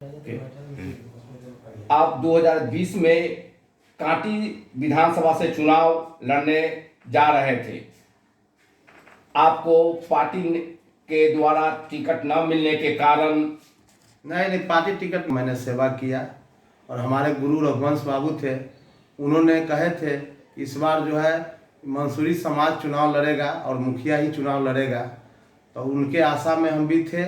Okay. आप 2020 में कांटी विधानसभा से चुनाव लड़ने जा रहे थे। आपको पार्टी के द्वारा टिकट न मिलने के कारण नहीं, पार्टी टिकट मैंने सेवा किया और हमारे गुरु रघुवंश बाबू थे, उन्होंने कहे थे इस बार जो है मंसूरी समाज चुनाव लड़ेगा और मुखिया ही चुनाव लड़ेगा। तो उनके आशा में हम भी थे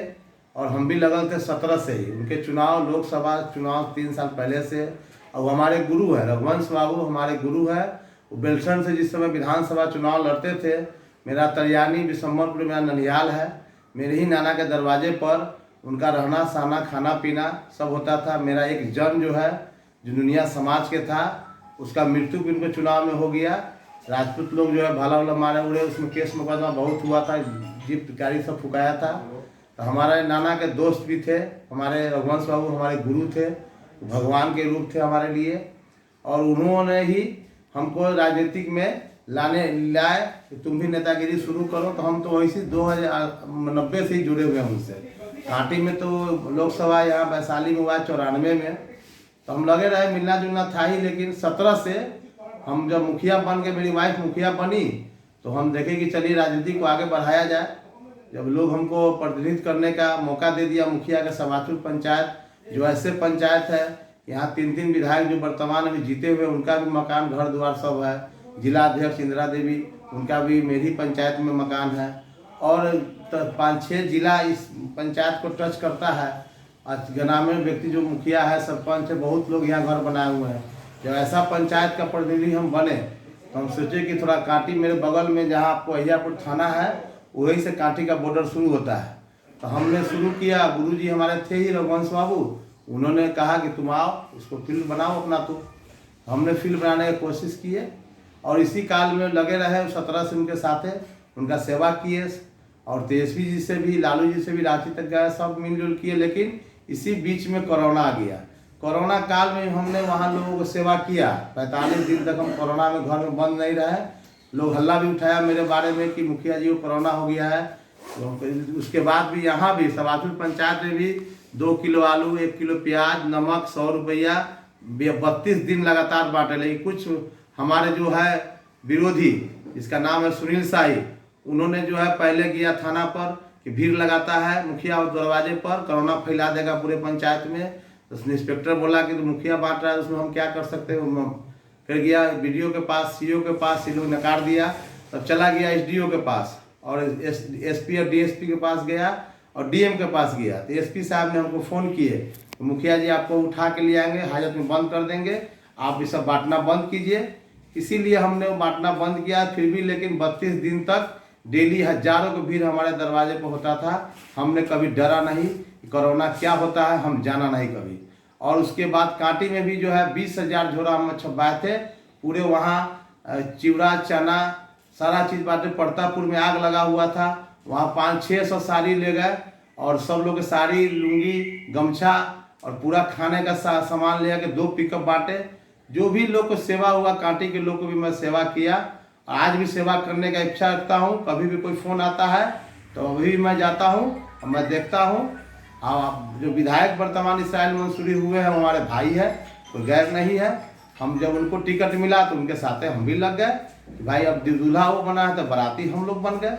और हम भी लगल थे 17 से ही उनके चुनाव, लोकसभा चुनाव 3 साल पहले से। और हमारे गुरु है रघुवंश बाबू, हमारे गुरु है। वो बेलसन से जिस समय विधानसभा चुनाव लड़ते थे, मेरा तरियानी बिशम्बरपुर मेरा ननिहाल है, मेरे ही नाना के दरवाजे पर उनका रहना सहना खाना पीना सब होता था। मेरा एक जन जो है जो दुनिया समाज के था, उसका मृत्यु भी उनके चुनाव में हो गया। राजपूत लोग जो है भाला वाला मारे उड़े, उसमें केस मुकदमा बहुत हुआ था, जीप गाड़ी सब फुकाया था। तो हमारे नाना के दोस्त भी थे, हमारे रघुवंश बाबू हमारे गुरु थे, भगवान के रूप थे हमारे लिए। और उन्होंने ही हमको राजनीतिक में लाए कि तुम भी नेतागिरी शुरू करो। तो हम तो वही से 2090 से ही जुड़े हुए हैं उनसे। कांटी में तो लोकसभा यहाँ वैशाली में हुआ 94 में, तो हम लगे रहे, मिलना जुलना था ही। लेकिन 17 से हम जब मुखिया बन के, मेरी वाइफ मुखिया बनी, तो हम देखे कि चलिए राजनीति को आगे बढ़ाया जाए। जब लोग हमको प्रतिनिधित्व करने का मौका दे दिया, मुखिया के सवाचुर पंचायत जो ऐसे पंचायत है, यहाँ 3 विधायक जो वर्तमान में जीते हुए, उनका भी मकान घर द्वार सब है। जिला अध्यक्ष इंदिरा देवी, उनका भी मेरी पंचायत में मकान है। और 5-6 जिला इस पंचायत को टच करता है। ग्रामीण व्यक्ति जो मुखिया है, सरपंच है, बहुत लोग यहाँ घर बनाए हुए हैं। जब ऐसा पंचायत का प्रतिनिधि हम बने, तो हम सोचे कि थोड़ा कांटी मेरे बगल में जहाँ आपको अहियापुर थाना है, वहीं से कांटी का बॉर्डर शुरू होता है। तो हमने शुरू किया, गुरुजी हमारे थे ही रघुवंश बाबू, उन्होंने कहा कि तुम आओ, इसको फील्ड बनाओ अपना। तो हमने फील्ड बनाने की कोशिश किए और इसी काल में लगे रहे। 17 से उनके साथ है, उनका सेवा किए और तेजस्वी जी से भी, लालू जी से भी रांची तक गए, सब मिलजुल किए। लेकिन इसी बीच में कोरोना आ गया। कोरोना काल में हमने वहाँ लोगों को सेवा किया। 45 दिन तक हम कोरोना में घर में बंद नहीं रहे। लोग हल्ला भी उठाया मेरे बारे में कि मुखिया जी को कोरोना हो गया है। तो उसके बाद भी यहाँ भी सवाचुर पंचायत में भी 2 किलो आलू, 1 किलो प्याज, नमक 100 रुपया 32 दिन लगातार बांटे। लेकिन कुछ हमारे जो है विरोधी, जिसका नाम है सुनील शाही, उन्होंने जो है पहले किया थाना पर कि भीड़ लगाता है मुखिया और दरवाजे पर, कोरोना फैला देगा पूरे पंचायत में। तो इंस्पेक्टर बोला कि तो मुखिया बांट रहा है, उसमें हम क्या कर सकते हैं। फिर गया बीडीओ के पास, सीओ के पास, सी लोग नकार दिया। तब चला गया एसडीओ के पास और एसपी और डीएसपी के पास गया और डीएम के पास गया। तो एसपी साहब ने हमको फ़ोन किए, तो मुखिया जी आपको उठा के ले आएंगे, हाजत में बंद कर देंगे, आप ये सब बांटना बंद कीजिए। इसीलिए हमने वो बांटना बंद किया। फिर भी लेकिन 32 दिन तक डेली हजारों की भीड़ हमारे दरवाजे पर होता था। हमने कभी डरा नहीं, कोरोना क्या होता है हम जाना नहीं कभी। और उसके बाद कांटी में भी जो है 20,000 झोरा हम छपाए थे पूरे। वहाँ चिवड़ा चना सारा चीज़ बांटे। प्रतापपुर में आग लगा हुआ था, वहाँ 500-600 साड़ी ले गए और सब लोग साड़ी, लुंगी, गमछा और पूरा खाने का सामान ले आके 2 पिकअप बांटे। जो भी लोग को सेवा हुआ, कांटी के लोग को भी मैं सेवा किया। आज भी सेवा करने का इच्छा रखता हूँ। कभी भी कोई फ़ोन आता है तो अभी मैं जाता हूँ और मैं देखता हूँ। हाँ, जो विधायक वर्तमान इसराइल मंसूरी हुए हैं, हमारे भाई है, कोई गैर नहीं है। हम जब उनको टिकट मिला तो उनके साथ हम भी लग गए कि भाई अब दूल्हा वो बना है तो बाराती हम लोग बन गए।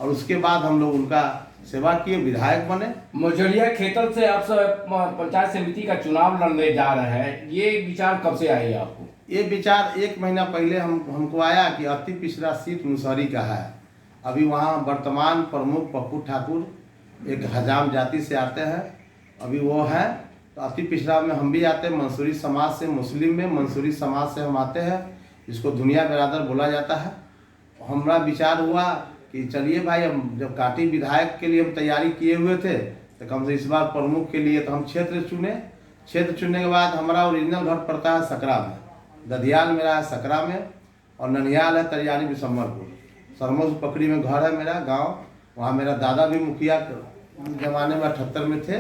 और उसके बाद हम लोग उनका सेवा किए, विधायक बने। मझौलिया खेतल से आप सब पंचायत समिति का चुनाव लड़ने जा रहे हैं, ये विचार कब से आई आपको? ये विचार 1 महीना पहले हमको आया कि अति पिछड़ा सीट मुसहरी का है। अभी वहाँ वर्तमान प्रमुख पप्पू ठाकुर एक हजाम जाति से आते हैं, अभी वो है। तो अति पिछड़ा में हम भी आते हैं, मंसूरी समाज से, मुस्लिम में मंसूरी समाज से हम आते हैं, जिसको दुनिया बिरादर बोला जाता है। हमारा विचार हुआ कि चलिए भाई, हम जब कांटी विधायक के लिए हम तैयारी किए हुए थे, तो कम से इस बार प्रमुख के लिए तो हम क्षेत्र चुने। क्षेत्र चुनने के बाद हमारा ओरिजिनल घर पड़ता है सकरा में, दधियाल मेरा है सकरा में, और ननिहाल है तरियानी बिशम्बरपुर। सरमोज पकड़ी में घर है मेरा गांव। वहाँ मेरा दादा भी मुखिया जमाने में 78 में थे।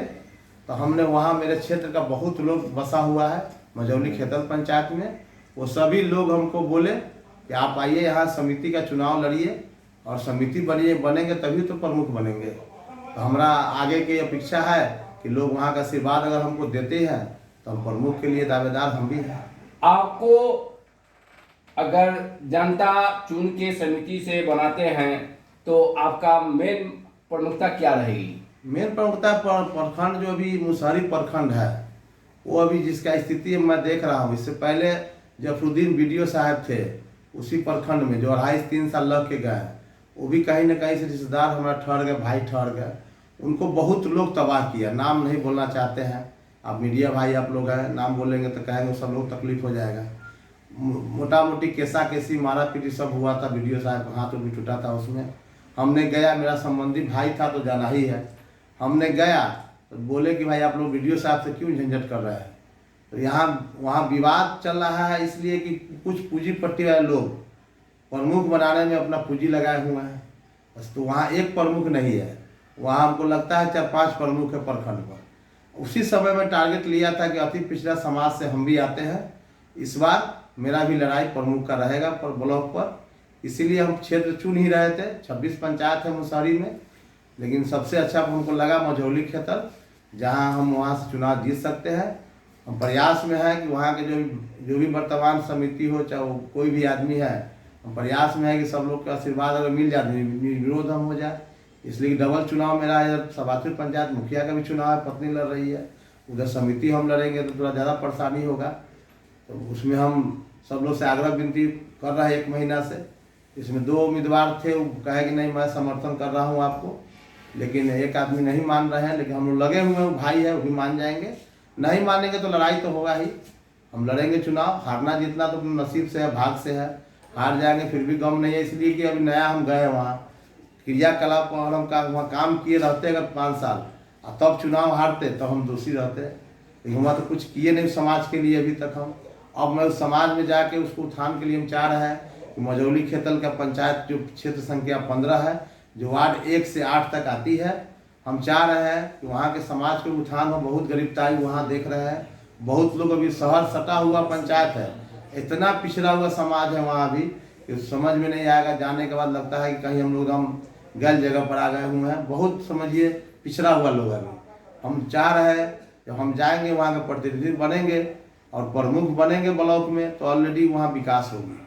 तो हमने वहाँ, मेरे क्षेत्र का बहुत लोग बसा हुआ है मझौली खेतल पंचायत में। वो सभी लोग हमको बोले कि आप आइए यहाँ समिति का चुनाव लड़िए और समिति बनेंगे तभी तो प्रमुख बनेंगे। तो हमारा आगे की अपेक्षा है कि लोग वहाँ का आशीर्वाद अगर हमको देते हैं तो हम प्रमुख के लिए दावेदार हम भी हैं। आपको अगर जनता चुन के समिति से बनाते हैं तो आपका मेन प्रमुखता क्या रहेगी? मेन प्रमुखता प्रखंड जो अभी मुसहरी प्रखंड है वो अभी जिसका स्थिति मैं देख रहा हूँ, इससे पहले जफरुद्दीन बीडीओ साहब थे उसी प्रखंड में जो 2.5-3 साल लग के गए, वो भी कहीं ना कहीं से रिश्तेदार हमारा ठहर गए, भाई ठहर गए, उनको बहुत लोग तबाह किया। नाम नहीं बोलना चाहते हैं, आप मीडिया भाई आप लोग हैं, नाम बोलेंगे तो कहेंगे सब लोग तकलीफ हो जाएगा। मोटा मोटी केसा केसी मारा पीटी सब हुआ था, वीडियो साहब हाथ भी टूटा था उसमें। हमने गया, मेरा संबंधी भाई था तो जाना ही है, हमने गया तो बोले कि भाई आप लोग वीडियो साहब से क्यों झंझट कर रहे हैं। तो यहाँ वहाँ विवाद चल रहा है इसलिए कि कुछ पूंजीपट्टी वाले लोग प्रमुख बनाने में अपना पूंजी लगाए हुए हैं बस। तो वहाँ एक प्रमुख नहीं है, वहाँ हमको लगता है 4-5 प्रमुख है प्रखंड पर। उसी समय में टारगेट लिया था कि अति पिछड़ा समाज से हम भी आते हैं, इस बार मेरा भी लड़ाई प्रमुख का रहेगा पर ब्लॉक पर। इसीलिए हम क्षेत्र चुन ही रहे थे, 26 पंचायत है मुसहरी में, लेकिन सबसे अच्छा हमको लगा मझौली क्षेत्र, जहाँ हम वहाँ से चुनाव जीत सकते हैं। हम प्रयास में है कि वहाँ के जो भी वर्तमान समिति हो चाहे वो कोई भी आदमी है, हम प्रयास में है कि सब लोग का आशीर्वाद अगर मिल जाए निर्विरोध हम हो जाए। इसलिए डबल चुनाव मेरा है, इधर सभासद पंचायत मुखिया का भी चुनाव है, पत्नी लड़ रही है, उधर समिति हम लड़ेंगे तो थोड़ा ज़्यादा परेशानी होगा। तो उसमें हम सब लोग से आग्रह विनती कर रहे हैं 1 महीना से। इसमें 2 उम्मीदवार थे, वो कहे कि नहीं मैं समर्थन कर रहा हूँ आपको, लेकिन एक आदमी नहीं मान रहे हैं, लेकिन हम लोग लगे हुए हैं, वो भाई है वो भी मान जाएंगे। नहीं मानेंगे तो लड़ाई तो होगा ही, हम लड़ेंगे चुनाव। हारना जीतना तो नसीब से है, भाग से है, हार जाएंगे फिर भी गम नहीं है, इसलिए कि अभी नया हम गए वहाँ क्रियाकलाप और हम का वहाँ काम किए रहते अगर 5 साल और तब चुनाव हारते तो हम दोषी रहते, लेकिन वहाँ तो कुछ किए नहीं समाज के लिए अभी तक हम। अब मैं उस समाज में जाके उसको उत्थान के लिए हम चाह रहे हैं कि मझौली खेतल का पंचायत जो क्षेत्र संख्या 15 है, जो वार्ड 1 से 8 तक आती है, हम चाह रहे हैं कि वहाँ के समाज के उत्थान हो। बहुत गरीबताई वहाँ देख रहे हैं, बहुत लोग अभी शहर सटा हुआ पंचायत है, इतना पिछड़ा हुआ समाज है वहाँ अभी कि समझ में नहीं आएगा। जाने के बाद लगता है कि कहीं हम लोग हम गलत जगह पर आ गए हुए हैं, बहुत समझिए पिछड़ा हुआ लोग है अभी। हम चाह रहे हैं जब हम जाएंगे वहाँ के प्रतिनिधि बनेंगे और प्रमुख बनेंगे ब्लॉक में तो ऑलरेडी वहाँ विकास होगी।